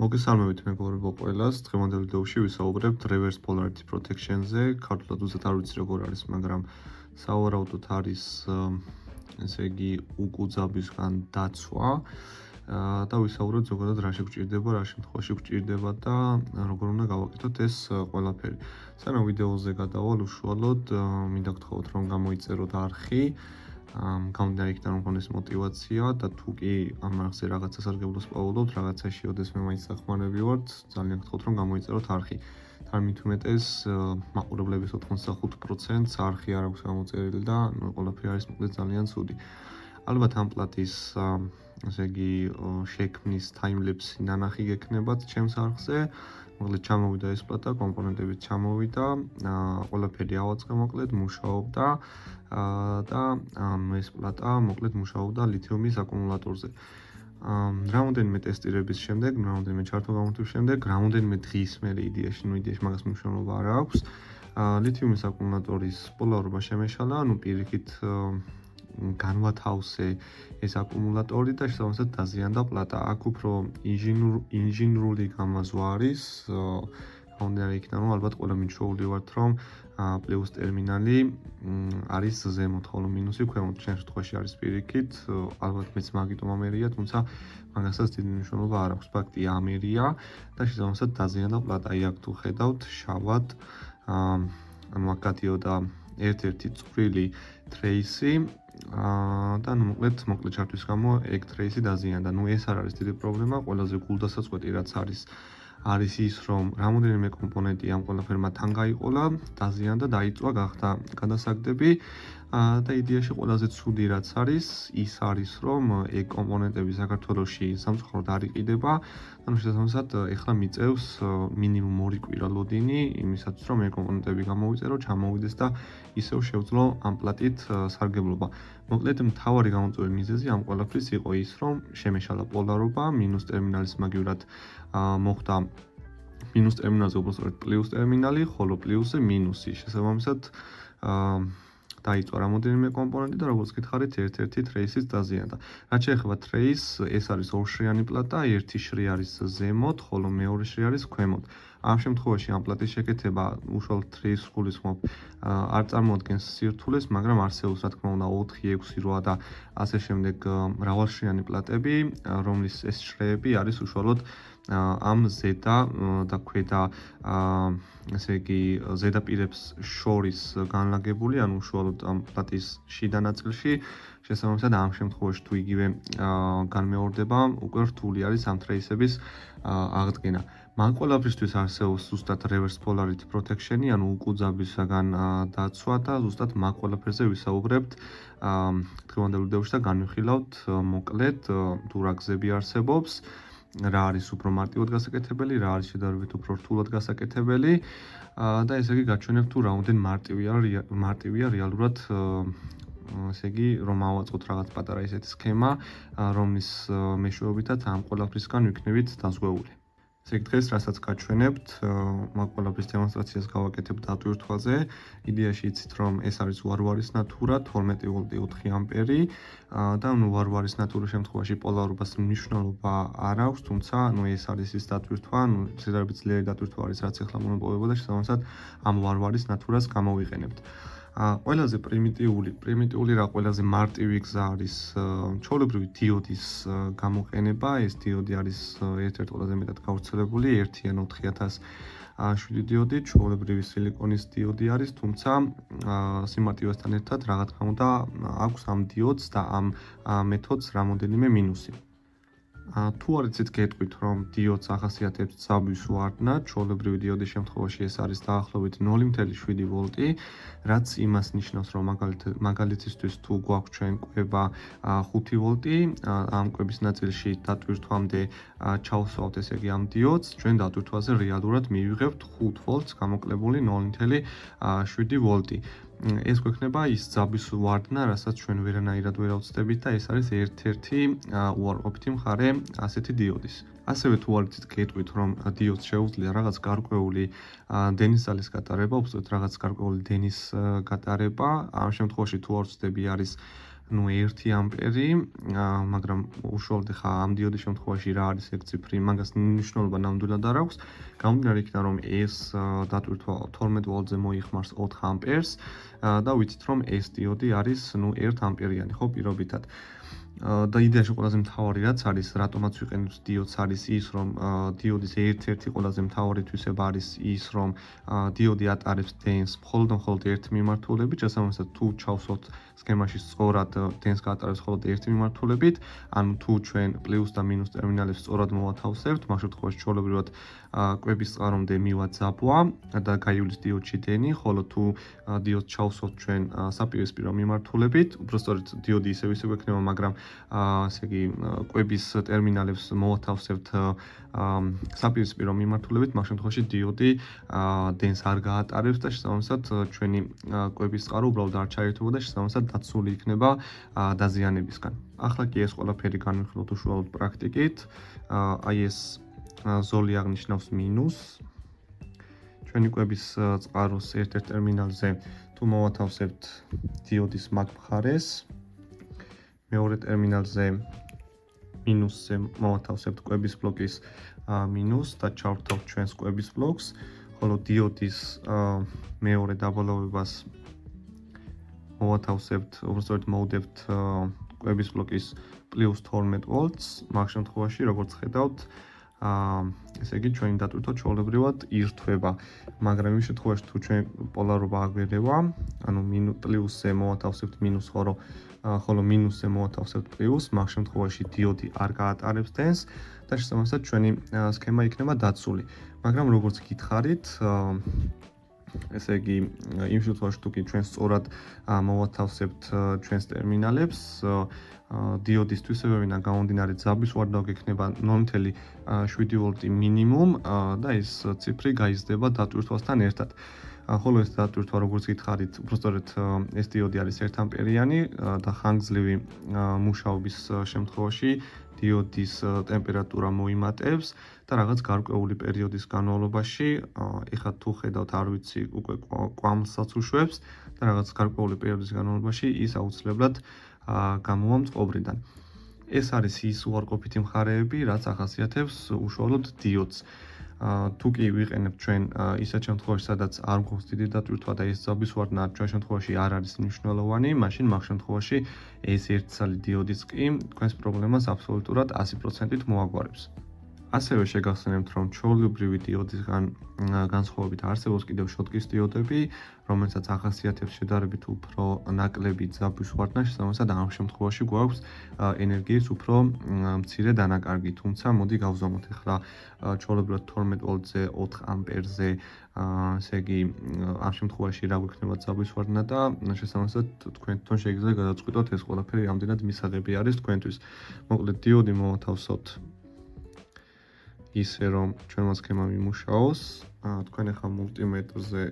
მოგესალმებით მეგობრებო ყველას. დღევანდელ ვიდეოში ვისაუბრებთ reverse polarity protection-ზე. ქართულად უზად არ ვიცი როგორ არის, მაგრამ სავარაუდოდ არის ესე იგი უკუძაბისგან დაცვა. და ვისაუბრებთ ზოგადად რა შეგვჭირდება, რა შემთხვევაში გვჭირდება და როგორ უნდა გავაკეთოთ ეს ყველაფერი. სანამ ვიდეოზე გადავალ, უშუალოდ მინდა გთხოვოთ რომ გამოიწეროთ არხი. გამომდინარე იქიდან რომ გქონდეს мотивация და თუ კი ამ არხზე რაღაც სასარგებლოს პაულობთ, რაღაცაში ოდესმე მაინც სახმარები ვართ, ძალიან გთხოვთ რომ გამოიწეროთ არხი. თარმით უმეტეს მაყურებლების 85%-ს არხი არ აქვს გამოწერილი და ყველაფერი არის მოკლედ ძალიან ცუდი. ალბათ ამ პლატის ესე იგი შექმნის time-lapse ნანახი გექნებათ ჩემს არხზე. მოკლედ ჩამოვიდა ეს პლატა, კომპონენტებიც ჩამოვიდა, ყველაფერი ავაწყე მოკლედ მუშაობდა და ეს პლატა მოკლედ მუშაობდა ლითიუმის აკუმულატორზე. რამოდენიმე ტესტირების შემდეგ, რამოდენიმე ჩართო გამოცდის შემდეგ, რამოდენიმე დღის მერე იდეაში მაგას მნიშვნელობა არ აქვს. ლითიუმის აკუმულატორის პოლარობა შემეშალა, პირიქით განვათავსე ეს აკუმულატორი და შესაბამისად დაზიანდა პლატა. აქ უფრო ინჟინრული გამაზვა არის. გამომდინარე იქიდან რომ ალბათ ყველა მიჩვეული ვართ რომ პლუს ტერმინალი არის ზემოთ, ხოლო მინუსი ქვემოთ. ჩვენ შემთხვევაში არის პირიქით, ალბათ მეც მაგიტომ ამერია, თუმცა მაგასაც დიდი მნიშვნელობა არ აქვს. ფაქტია ამერია და შესაბამისად დაზიანდა პლატა. აქ თუ ხედავთ შავად ანუ აქ გადიოდა ერთ-ერთი წვრილი ტრეისი და მოკლედ ჩართვის გამო ეგ ტრეისი დაზიანდა. ეს არ არის დიდი პრობლემა, ყველაზე გულდასაწყვეტი რაც არის ის რომ რამოდენიმე კომპონენტი ამ ყველაფერმა თან გაიყოლა, დაზიანდა, დაიწვა, გახდა გადასაგდები და იდეაში ყველაზე ცუდი რაც არის, ის არის რომ ეგ კომპონენტები საქართველოში სამწუხაროდ არ იყიდება. ანუ შესაბამისად ეხლა მიწევს მინიმუმ 2 კვირა ლოდინი იმისათვის რომ ეგ კომპონენტები გამოვიწერო, ჩამოვიდეს და ისევ შევძლო ამ პლატით სარგებლობა. მოკლედ მთავარი გამოწვევი მიზეზი ამ ყველაფრის იყო ის რომ შემეშალა პოლარობა, მინუს ტერმინალის მაგივრად მოხდა მინუს ტერმინალზე უბრალოდ პლუს ტერმინალი, ხოლო პლუსზე მინუსი. შესაბამისად დაიწვა რამოდენიმე კომპონენტი და როგორც გითხარით, ერთ-ერთი ტრეისიც დაზიანდა. რაც შეეხება ტრეის, ეს არის ორშრიანი პლატა, ერთი შრი არის ზემოთ, ხოლო მეორე შრი არის ქვემოთ. ამ შემთხვევაში ამ პლატის შეკეთება უშუალოდ ტრეის გულისხმობ არ წარმოადგენს სირთულეს, მაგრამ არსებობს რა თქმა უნდა 4, 6, 8 და ასე შემდეგ მრავალშრიანი პლატები, რომლის ეს შრეები არის უშუალოდ ამ ზედა და ქვედა ესე იგი ზედაპირებს შორის განლაგებული, ანუ უშუალოდ ამ პლატის შიდა ნაწილში. შესაბამისად ამ შემთხვევაში თუ იგივე განმეორდება, უკვე რთული არის ამ ტრეისების აღდგენა. მაგ ყველაფრისთვის არსებობს ზუსტად reverse polarity protection-ი, ანუ უკუძაბისგან დაცვა და ზუსტად მაგ ყველაფერზე ვისაუბრებთ დღევანდელ ვიდეოში და განვიხილავთ მოკლედ თუ რა გზები არსებობს. რა არის უფრო მარტივად გასაკეთებელი, რა არის შედარებით უფრო რთულად გასაკეთებელი და ესე იგი გაჩვენებ თუ რაოდენ მარტივია რეალურად ესე იგი რომ ავაწყოთ რაღაც პატარა ესეთი სქემა, რომლის მეშვეობითაც ამ ყველაფრისგან ვიქნებით დაზღვეული. დღეს რასაც გაჩვენებთ, მაგ ყველაფრის დემონსტრაციას გავაკეთებ დატვირთვაზე. იდეაში იცით რომ ეს არის ვარვარის ნატურა, 12 ვოლტი 4 ამპერი და ვარვარის ნატურის შემთხვევაში პოლარობას მნიშვნელობა არ აქვს, თუმცა ეს არის ის დატვირთვა, ზედარებით ძლიერი დატვირთვა არის რაც ახლა მომეპოვება და შესაბამისად ამ ვარვარის ნატურას გამოვიყენებთ. ყველაზე პრიმიტიული რა ყველაზე მარტივი გზა არის ჩვეულებრივი დიოდის გამოყენება. ეს დიოდი არის ერთ-ერთი ყველაზე მეტად გავრცელებული 1N4007 დიოდი, ჩვეულებრივი სილიკონის დიოდი არის, თუმცა სიმარტივესთან ერთად რა თქმა უნდა აქვს ამ დიოდს და ამ მეთოდს რამოდენიმე მინუსი. თუ არ იცით გეტყვით რომ დიოდს ახასიათებს ძაბვის ვარდნა, ჩვეულებრივი დიოდის შემთხვევაში ეს არის დაახლოებით 0.7 ვოლტი, რაც იმას ნიშნავს რომ მაგალითისთვის თუ გვაქვს ჩვენ კვება 5 ვოლტი, ამ კვების ნაწილში დატვირთვამდე ჩავსვავთ ესე იგი ამ დიოდს, ჩვენ დატვირთვაზე რეალურად მივიღებთ 5 ვოლტს გამოკლებული 0.7 ვოლტი. ეს გვექნება ის ძაბვის ვარდნა, რასაც ჩვენ ვერანაირად ვერ ავწდებით და ეს არის ერთ-ერთი უარყოფითი მხარე ასეთი დიოდის. ასევე თუ არ იცით გეტყვით რომ დიოდს შეუძლია რაღაც გარკვეული დენის ძალის გატარება, უბრალოდ რაღაც გარკვეული დენის გატარება, ამ შემთხვევაში თუ არ ვწდები არის ნუ 1 ამპერი, მაგრამ უშუალოდ ხა ამ დიოდის შემთხვევაში რა არის ეგ ციფრი, მაგას მნიშვნელობა ნამდვილად არ აქვს. გამომდინარე იქიდან, რომ ეს დატვირთვა 12 ვოლტზე მოიხმარს 4 ამპერს და ვიცით, რომ ეს დიოდი არის ნუ 1 ამპერიანი, ხო, პირობითად. და იდეაში ყველაზე მთავარი რაც არის, რატომაც ვიყენებთ დიოდს არის ის, რომ დიოდის ერთ-ერთი ყველაზე მთავარი თვისება არის ის, რომ დიოდი ატარებს დენს მხოლოდ ერთ მიმართულებით, შესაბამისად თუ ჩავსვათ სქემაში სწორად დენს გაატარებს მხოლოდ ერთი მიმართულებით, ანუ თუ ჩვენ პლუს და მინუს ტერმინალებს სწორად მოვათავსებთ, მაგ შემთხვევაში ჩვეულებრივად კვების წყარომდე მივაძაბვა და გაივლის დიოდში დენი, ხოლო თუ დიოდს ჩავსვათ ჩვენ საპირისპირო მიმართულებით, უბრალოდ დიოდი ისევ გვექნება, მაგრამ ესე იგი კვების ტერმინალებს მოვათავსებთ საპირისპირო მიმართულებით, მაგ შემთხვევაში დიოდი დენს არ გაატარებს და შესაბამისად ჩვენი კვების წყარო უბრალოდ არ ჩაირთვება და შესაბამისად დაცული იქნება დაზიანებისგან. ახლა კი ეს ყველაფერი განვიხილოთ უშუალოდ პრაქტიკით. აი ეს ზოლი აღნიშნავს მინუსს. ჩვენი კვების წყაროს ერთ-ერთ ტერმინალზე თუ მოვათავსებთ დიოდის მაგ მხარეს, მეორე ტერმინალზე მინუსზე მოვათავსებთ კვების ბლოკის მინუსს და ჩავრთავთ ჩვენს კვების ბლოკს, ხოლო დიოდის მეორე დაბოლოებას მოვათავსებთ, უბრალოდ მოვდებთ კვების ბლოკის პლუს 12 ვოლტს, მაგ შემთხვევაში, როგორც ხედავთ, ესე იგი ჩვენი დატვირთვა ჩვეულებრივად ირთვება, მაგრამ იმ შემთხვევაში თუ ჩვენ პოლარობა აგვერევა, ანუ პლუსზე მოვათავსებთ მინუს, ხოლო მინუსზე მოვათავსებთ პლუს, მაგ შემთხვევაში დიოდი არ გაატარებს დენს და შესაბამისად ჩვენი სქემა იქნება დაცული. მაგრამ როგორც გითხარით, ესე იგი იმ შემთხვევაში თუ კი ჩვენ სწორად მოვათავსებთ ჩვენს ტერმინალებს, დიოდის თვისებებიდან გამომდინარე ძაბვის ვარდნა გექნება 0.7 ვოლტი მინიმუმ და ეს ციფრი გაიზრდება დატვირთვასთან ერთად. ხოლო ეს დატვირთვა, როგორც გითხარით, უბრალოდ ეს დიოდი არის 1 ამპერიანი და ხანგრძლივი მუშაობის შემთხვევაში დიოდის ტემპერატურა მოიმატებს და რაღაც გარკვეული პერიოდის განმავლობაში, ეხლა თუ ხედავთ, არ ვიცი, უკვე კვამლსაც უშვებს და რაღაც გარკვეული პერიოდის განმავლობაში ის აუცილებლად გამოვა მწყობრიდან. ეს არის ის უარყოფითი მხარეები, რაც ახასიათებს უშუალოდ დიოდს. თუ კი ვიყენებთ ჩვენ ისეთ შემთხვევაში, სადაც არ გვაქვს დიდი დატვირთვა და ეს ძაბვის ვარდნა ჩვენ შემთხვევაში არ არის მნიშვნელოვანი, მაშინ მაგ შემთხვევაში ეს ერთცალი დიოდიც კი თქვენს პრობლემას აბსოლუტურად 100%-ით მოაგვარებს. ასევე შეგახსენებთ, რომ ჩვეულებრივი დიოდისგან განსხვავებით არსებობს კიდევ შოტკის დიოდები, რომელსაც ახასიათებს შედარებით უფრო ნაკლები ძაბვის ვარდნა, შესაბამისად ამ შემთხვევაში გვაქვს ენერგიის უფრო მცირე დანაკარგი, თუმცა მოდი გავზომოთ ახლა ჩვეულებრივად 12 ვოლტზე 4 ამპერზე, ესე იგი ამ შემთხვევაში რა გვექნება ძაბვის ვარდნა და შესაბამისად თქვენ თვითონ შეგიძლიათ გადაწყვიტოთ ეს ყველაფერი რამდენად მისაღები არის თქვენთვის. მოკლედ დიოდი მოვათავსოთ ისე რომ ჩვენმა სქემა მიმუშაოს, თქვენ ახლა მულტიმეტრზე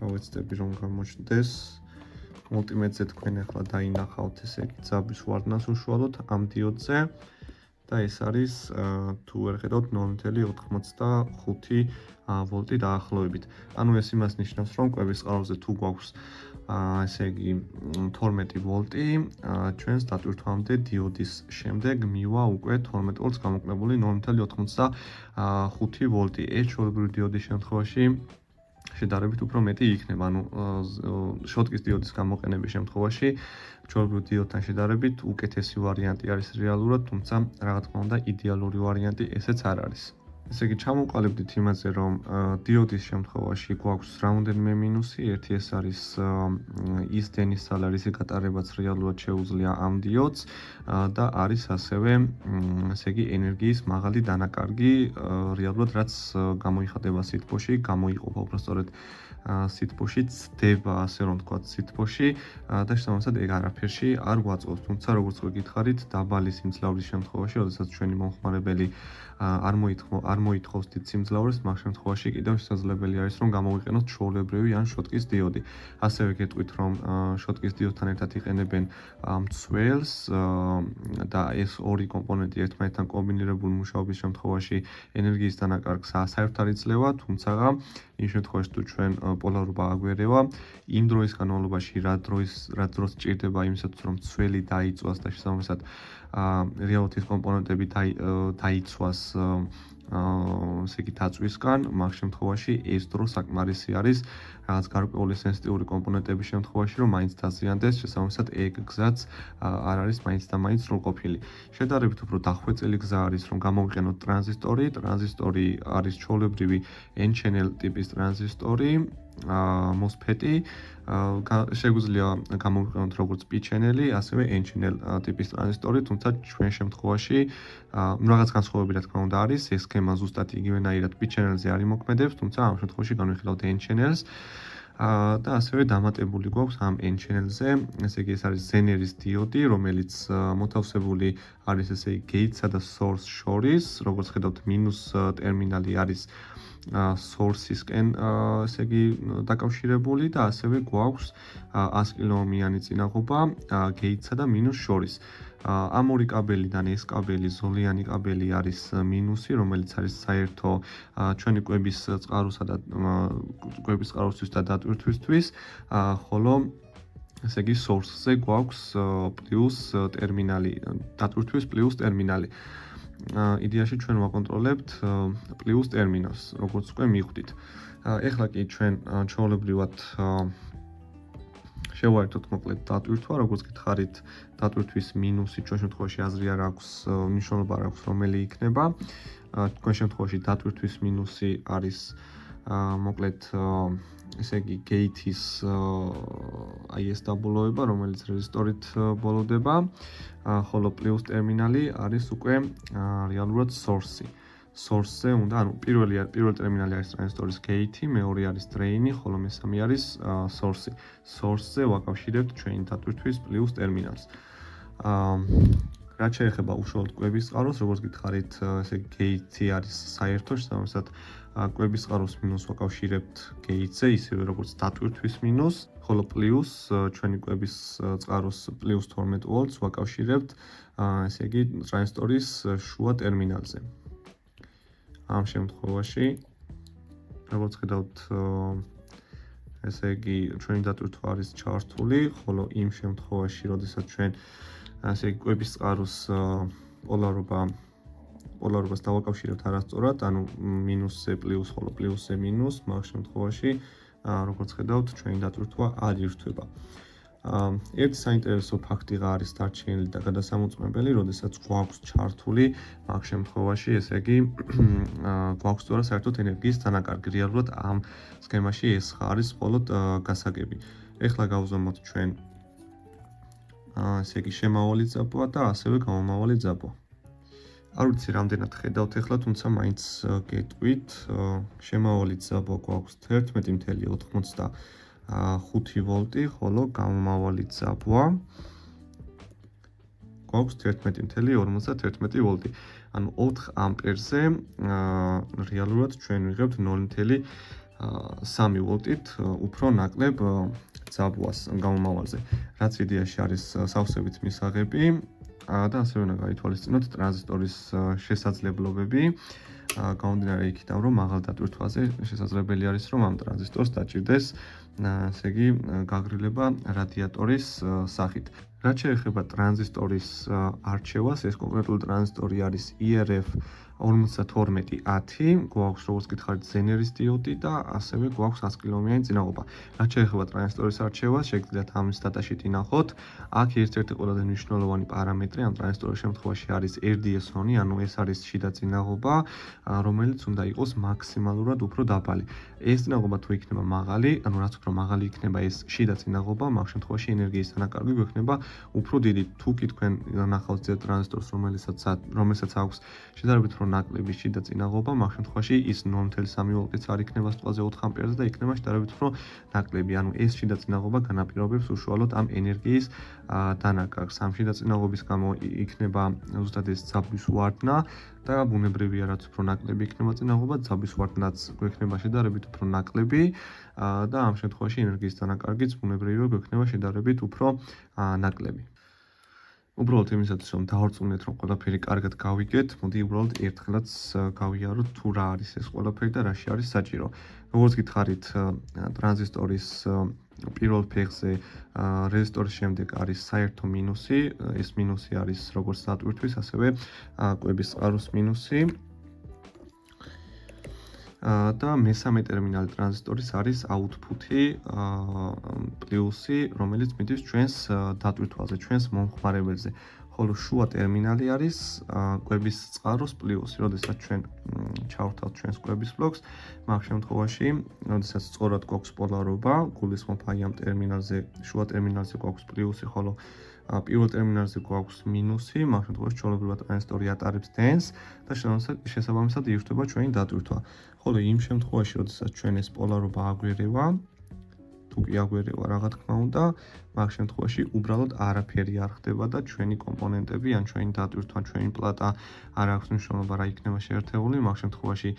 გავეცდები რომ გამოჩნდეს. მულტიმეტრზე თქვენ ახლა დაინახავთ ესე იგი ძაბვის ვარდნას უშუალოდ ამ დიოდზე და ეს არის თუ ვერ ხედავთ 0.85 ვოლტი დაახლოებით. ანუ ეს იმას ნიშნავს, რომ კვების წყაროზე თუ გვაქვს ესე იგი 12 ვოლტი, ჩვენს დატვირთვამდე დიოდის შემდეგ მივა უკვე 12 ვოლტს გამოკლებული 0.85 ვოლტი. ეს ჩვეულებრივი დიოდის შემთხვევაში შედარებით უფრო მეტი იქნება, ანუ შოტკის დიოდის გამოყენების შემთხვევაში ჩვეულებრივ დიოდთან შედარებით უკეთესი ვარიანტი არის რეალურად, თუმცა რა თქმა უნდა იდეალური ვარიანტი ესეც არ არის. ესე იგი ჩამოვყალიბდით იმაზე, რომ დიოდის შემთხვევაში გვაქვს რამდენიმე მინუსი, ერთი ეს არის ის დენის ძალა, რისი გატარებაც რეალურად შეუძლია ამ დიოდს და არის ასევე ესე იგი ენერგიის მაღალი დანაკარგი, რეალურად რაც გამოიხატება სითბოში, გამოიყოფა უბრალოდ სითბოში, ცდება ასე რომ თქვა სითბოში და შესაბამისად ეგ არაფერში არ გვაწყობს, თუმცა როგორც გითხარით, დაბალი სიმძლავრის შემთხვევაში, როდესაც ჩვენი მომხმარებელი არ არ მოითხოვს დიდ სიმძლავრეს, მაგ შემთხვევაში კიდევ შესაძლებელი არის, რომ გამოვიყენოთ ჩვეულებრივი ან შოტკის დიოდი. ასევე გეტყვით, რომ შოტკის დიოდთან ერთად იყენებენ მცველს და ეს ორი კომპონენტი ერთმანეთთან კომბინირებული მუშაობის შემთხვევაში ენერგიის დანაკარგს საერთოდ არ იძლევა, თუმცა იმ შემთხვევაში თუ ჩვენ პოლარობა აგვერევა, იმ დროის განმავლობაში რა დროს ჭირდება იმისათვის, რომ მცველი დაიწვას და შესაბამისად რეალურად ის კომპონენტები დაიცვას ესე იგი დაწვისგან, მაგ შემთხვევაში ეს დრო საკმარისი არის რაღაც გარკვეული სენსიტიური კომპონენტების შემთხვევაში, რომ მაინც დაზიანდეს, შესაბამისად ეგ გზაც არ არის მაინც და მაინც სრულყოფილი. შედარებით უფრო დახვეწილი გზა არის, რომ გამოვიყენოთ ტრანზისტორი. ტრანზისტორი არის ჩვეულებრივი N-channel ტიპის ტრანზისტორი, MOSFET-ი. შეგვიძლია გამოვიყენოთ როგორც P-channel-ი, ასევე N-channel ტიპის ტრანზისტორი, თუმცა ჩვენ შემთხვევაში რაღაც განსხვავებები რა თქმა უნდა არის, ეს სქემა ზუსტად იგივენაირად P-channel-ზე არ იმოქმედებს, თუმცა ამ შემთხვევაში განვიხილავთ N-channel-ს. და ასევე დამატებული გვაქვს ამ N-channel-ზე, ესე იგი ეს არის ზენერის დიოდი, რომელიც მოთავსებული არის ესე იგი gate-სა და source შორის, როგორც ხედავთ, მინუს ტერმინალი არის source-ისკენ ესე იგი დაკავშირებული და ასევე გვაქვს 100 კილოომიანი წინაღობა gate-სა და მინუს შორის. ამ ორი კაბელიდან ეს კაბელი, ზოლიანი კაბელი არის მინუსი, რომელიც არის საერთო ჩვენი კვების წყაროსა და კვების წყაროსთვის და დატვირთვისთვის, ხოლო ესე იგი source-ზე გვაქვს პლუს ტერმინალი, დატვირთვის პლუს ტერმინალი. იდეაში ჩვენ ვაკონტროლებთ პლუს ტერმინალს, როგორც უკვე მიხვდით. ეხლა კი ჩვენ ჩვეულებრივად შევაერთოთ მოკლედ დატვირთვა, როგორც გითხარით, დატვირთვის მინუსი ჩვენ შემთხვევაში აზრი არ აქვს, მნიშვნელობა არ აქვს, რომელი იქნება. თქვენ შემთხვევაში დატვირთვის მინუსი არის მოკლედ ესე იგი gate-ის აი ეს დაბოლოება, რომელიც რეზისტორით ბოლოვდება, ხოლო პლუს ტერმინალი არის უკვე რეალურად source-ი. source-ზე უნდა, ანუ პირველი ტერმინალი არის ტრანზისტორის gate-ი, მეორე არის drain-ი, ხოლო მესამე არის source-ი. source-ზე ვაკავშირებთ ჩვენი დატვირთვის პლუს ტერმინალს. რაც შეეხება უშუალოდ კვების წყაროს, როგორც გითხარით, ესე gate-ი არის საერთო, შესაბამისად კვების წყაროს მინუს ვაკავშირებთ gate-ზე, ისევე როგორც დატვირთვის მინუს, ხოლო პლუს ჩვენი კვების წყაროს პლუს 12 ვოლტს ვაკავშირებთ ესე იგი ტრანზისტორის შუა ტერმინალზე. ამ შემთხვევაში, როგორც ხედავთ, ესე იგი ჩვენი დატვირთვა არის ჩართული, ხოლო იმ შემთხვევაში, როდესაც ჩვენ ესე იგი კვების წყაროს პოლარობას დავაკავშირებთ არასწორად, ანუ მინუსზე პლუს, ხოლო პლუსზე მინუს, მაგ შემთხვევაში, როგორც ხედავთ, ჩვენი დატვირთვა არ ირთვება. ერთი საინტერესო ფაქტი არის დარჩენილი და გადასამოწმებელი, როდესაც გვაქვს ჩართული მაგ შემთხვევაში, ესე იგი გვაქვს თორე საერთოდ ენერგიის დანაკარგი. რეალურად ამ სქემაში ეს არის მხოლოდ გასაგები. ეხლა გავზომოთ ჩვენ ესე იგი შემავალი ძაბვა და ასევე გამომავალი ძაბვა. არ ვიცი რამდენად ხედავთ ეხლა, თუმცა მაინც გეტყვით, შემავალი ძაბვა გვაქვს 11.85 ვოლტი, ხოლო გამომავალი ძაბვა გვაქვს 11.51 ვოლტი. ანუ 4 ამპერზე რეალურად ჩვენ ვიღებთ 0.3 ვოლტით უფრო ნაკლებ ძაბვას გამომავალზე, რაც იდეაში არის სავსებით მისაღები და ასევე უნდა გაითვალისწინოთ ტრანზისტორის შესაძლებლობები. გამომდინარე იქიდან, რომ მაღალ დატვირთვაზე შესაძლებელი არის, რომ ამ ტრანზისტორს დაჭირდეს ესე იგი გაგრილება რადიატორის სახით. რაც შეეხება ტრანზისტორის არჩევას, ეს კონკრეტული ტრანზისტორი არის IRF 5210, გვაქვს როგორც გითხარით ზენერის დიოდი და ასევე გვაქვს 100 კილოომიანი წინაღობა. რაც შეეხება ტრანზისტორის არჩევას, შეგიძლიათ ამის დატაშიტი ნახოთ. აქ ერთ-ერთი ყველაზე მნიშვნელოვანი პარამეტრი ამ ტრანზისტორის შემთხვევაში არის RDS-ონი, ანუ ეს არის შიდა წინაღობა, რომელიც უნდა იყოს მაქსიმალურად უფრო დაბალი. ეს წინაღობა თუ იქნება მაღალი, ანუ რაც უფრო მაღალი იქნება ეს შიდა წინაღობა, მაგ შემთხვევაში ენერგიის დანაკარგი გვექნება უფრო დიდი. თუ კი თქვენ ნახავთ ტრანზისტორს, რომელსაც აქვს შედარებით უფრო ნაკლები შიდა წინაღობა, მაგ შემთხვევაში ის 0.3 ვოლტიც არ იქნება სიტყვაზე 4 ამპერზე და იქნება შედარებით უფრო ნაკლები. ანუ ეს შიდა წინაღობა განაპირობებს უშუალოდ ამ ენერგიის დანაკარგს. ამ შიდა წინაღობის გამო იქნება ზუსტად ეს ძაბვის ვარდნა, და ბუნებრივია, რაც უფრო ნაკლები იქნება წინაღობა, ძაბვის ვარდნაც გვექნება შედარებით უფრო ნაკლები და ამ შემთხვევაში ენერგიის დანაკარგიც ბუნებრივია გვექნება შედარებით უფრო ნაკლები. უბრალოდ იმისათვის, რომ დავარწმუნეთ, რომ ყველაფერი კარგად გავიგეთ, მოდი უბრალოდ ერთხელაც გავიაროთ თუ რა არის ეს ყველაფერი და რაში არის საჭირო. როგორც გითხარით, ტრანზისტორის პირველ ფეხზე რეზისტორის შემდეგ არის საერთო მინუსი, ეს მინუსი არის როგორც დატვირთვის, ასევე კვების წყაროს მინუსი. და მესამე ტერმინალი ტრანზისტორის არის აუთპუთი პლუსი, რომელიც მიდის ჩვენს დატვირთვაზე, ჩვენს მომხმარებელზე. ხოლო შუა ტერმინალი არის კვების წყაროს პლუსი. როდესაც ჩვენ ჩავრთავთ ჩვენს კვების ბლოკს, მაგ შემთხვევაში, როდესაც სწორად გვაქვს პოლარობა, გულისხმობ აი ამ ტერმინალზე, შუა ტერმინალზე გვაქვს პლუსი, ხოლო პირველ ტერმინალზე გვაქვს მინუსი, მაგ შემთხვევაში ჩვეულებრივად ტრანზისტორი ატარებს დენს და შესაბამისად ირჩება ჩვენი დატვირთვა. ხოლო იმ შემთხვევაში, როდესაც ჩვენ ეს პოლარობა აგვერევა, თუ კი აგვერევა რა თქმა უნდა, მაგ შემთხვევაში უბრალოდ არაფერი არ ხდება და ჩვენი კომპონენტები, ან ჩვენი დატვირთვა, ჩვენი პლატა არ აქვს მნიშვნელობა რა იქნება შეერთებული, მაგ შემთხვევაში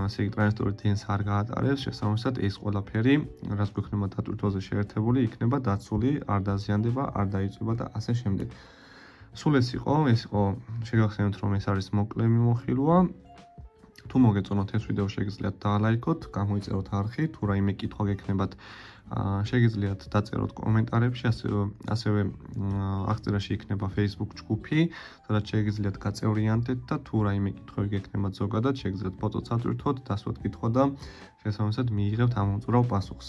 ესე იგი ტრანზისტორი დენს არ გაატარებს, შესაბამისად ეს ყველაფერი, რაც გვექნება დატვირთვაზე შეერთებული, იქნება დაცული, არ დაზიანდება, არ დაიწვება და ასე შემდეგ. სულ ეს იყო შეგახსენოთ, რომ ეს არის მოკლე მიმოხილვა. თუ მოგეწონოთ ეს ვიდეო, შეგიძლიათ დალაიქოთ, გამოიწეროთ არხი, თუ რაიმე კითხვა გექნებათ, შეგიძლიათ დაწეროთ კომენტარებში, ასევე აღწერაში იქნება Facebook ჯგუფი, სადაც შეგიძლიათ გაწევრიანდეთ და თუ რაიმე კითხვები გექნებათ ზოგადად, შეგიძლიათ ფოტოც ატვირთოთ, დასვათ კითხვა და შესაბამისად მიიღებთ ამომწურავ პასუხს.